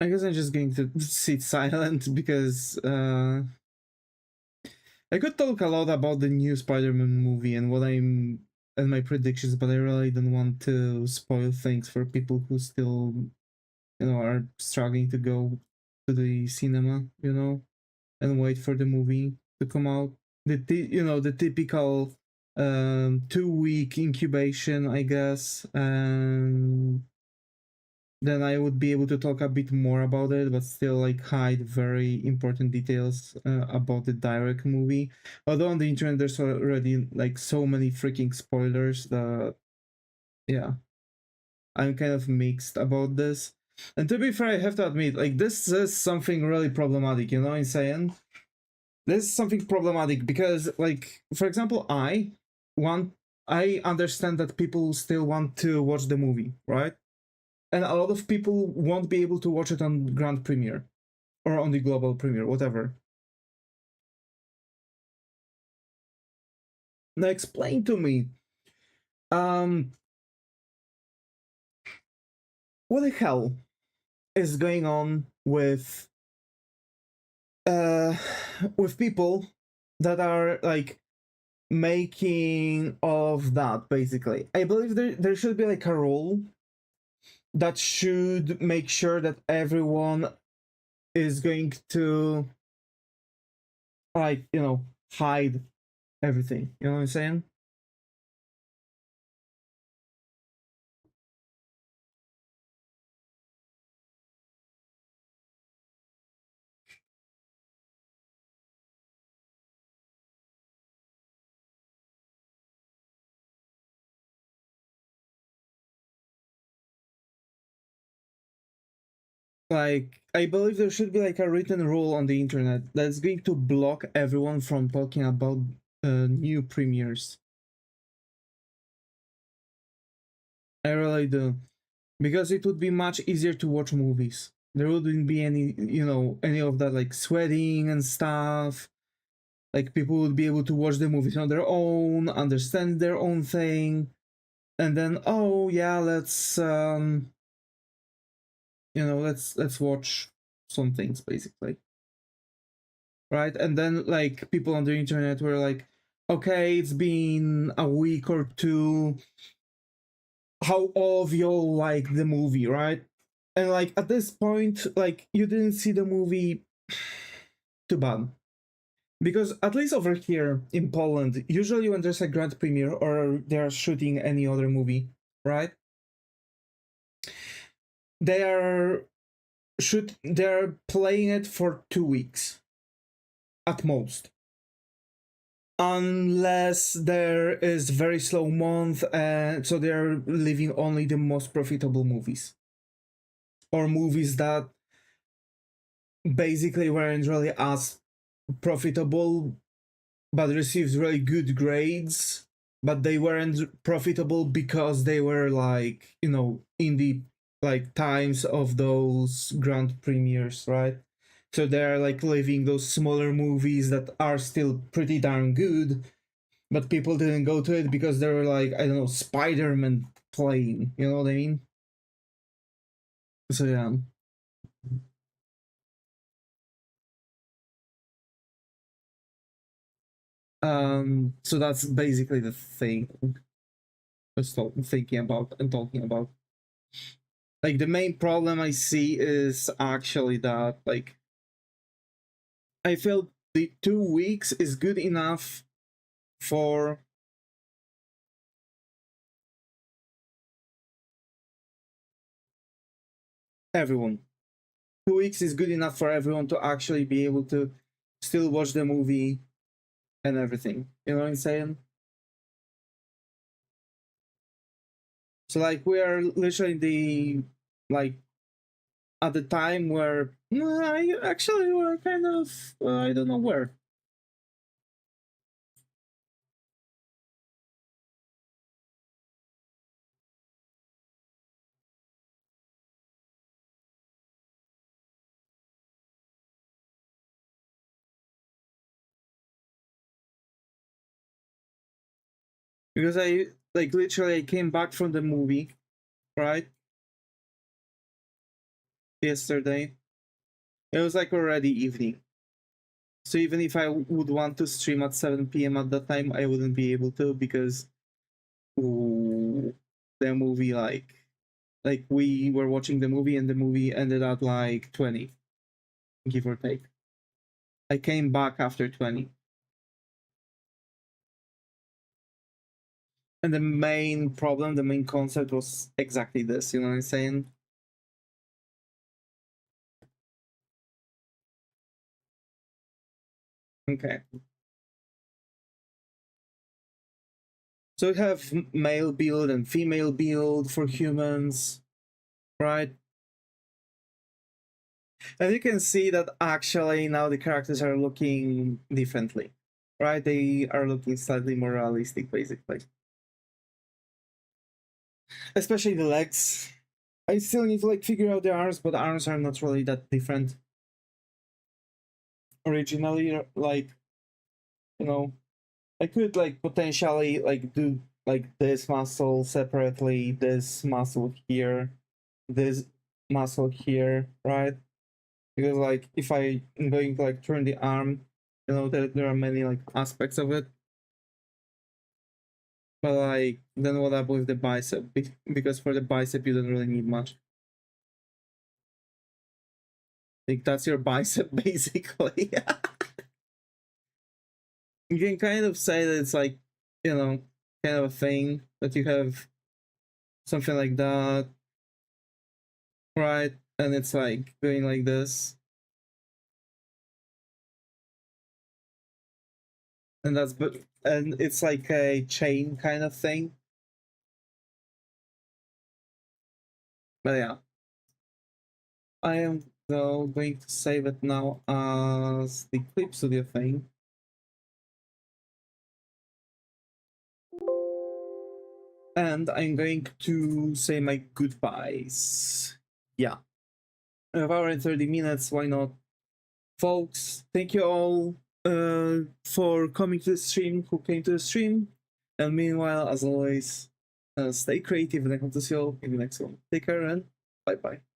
I guess I'm just going to sit silent because I could talk a lot about the new Spider-Man movie and what I'm and my predictions, but I really don't want to spoil things for people who still, are struggling to go to the cinema, and wait for the movie to come out. The typical 2-week incubation, I guess, and then I would be able to talk a bit more about it, but still like hide very important details about the direct movie. Although on the internet there's already like so many freaking spoilers that, yeah, I'm kind of mixed about this. And to be fair, I have to admit, like, this is something really problematic, in saying this is something problematic because, like, for example, I understand that people still want to watch the movie, right? And a lot of people won't be able to watch it on grand premiere or on the global premiere, whatever. Now explain to me, um, what the hell is going on uh with people that are like making of that basically. I believe there should be like a rule that should make sure that everyone is going to like hide everything. You know what I'm saying? Like, I believe there should be like a written rule on the internet that's going to block everyone from talking about new premieres. I really do, because it would be much easier to watch movies. There wouldn't be any of that like sweating and stuff. Like, people would be able to watch the movies on their own, understand their own thing, and then, oh yeah, let's watch some things basically, right? And then like people on the internet were like, okay, it's been a week or two, how all of y'all like the movie, right? And like at this point, like, you didn't see the movie, too bad. Because at least over here in Poland, usually when there's a grand premiere or they're shooting any other movie, right, they are they're playing it for 2 weeks at most, unless there is very slow month, and so they're leaving only the most profitable movies, or movies that basically weren't really as profitable but received really good grades, but they weren't profitable because they were like in the like times of those grand premieres, right? So they're like leaving those smaller movies that are still pretty darn good, but people didn't go to it because they were like, I don't know, Spider-Man playing, you know what I mean? So yeah. So that's basically the thing I was thinking about and talking about. Like, the main problem I see is actually that, like, I feel the 2 weeks is good enough for everyone. 2 weeks is good enough for everyone to actually be able to still watch the movie and everything. You know what I'm saying? So like, we are literally like at the time where I actually were kind of I don't know where. Because I like literally I came back from the movie, right? yesterday. It was like already evening. So even if I would want to stream at 7 p.m. at that time, I wouldn't be able to because the movie like we were watching the movie and the movie ended at like 20, give or take. I came back after 20. And the main problem, the main concept was exactly this, you know what I'm saying? Okay. So we have male build and female build for humans, right? And you can see that actually now the characters are looking differently, right? They are looking slightly more realistic, basically. Especially the legs. I still need to like figure out the arms, but the arms are not really that different. Originally, like, you know, I could like potentially like do like this muscle separately, this muscle here, this muscle here, right? Because like if I am going to like turn the arm, you know, there are many like aspects of it. But like then what happens with the bicep? Because for the bicep you don't really need much. Like that's your bicep basically. You can kind of say that it's like, you know, kind of a thing that you have something like that, right? And it's like going like this. And that's and it's like a chain kind of thing. But yeah. I am though going to save it now as the clip studio thing. And I'm going to say my goodbyes. Yeah. An hour and 30 minutes, why not? Folks, thank you all for coming to the stream, who came to the stream. And meanwhile, as always, stay creative and I hope to see you all in the next one. Take care and bye bye.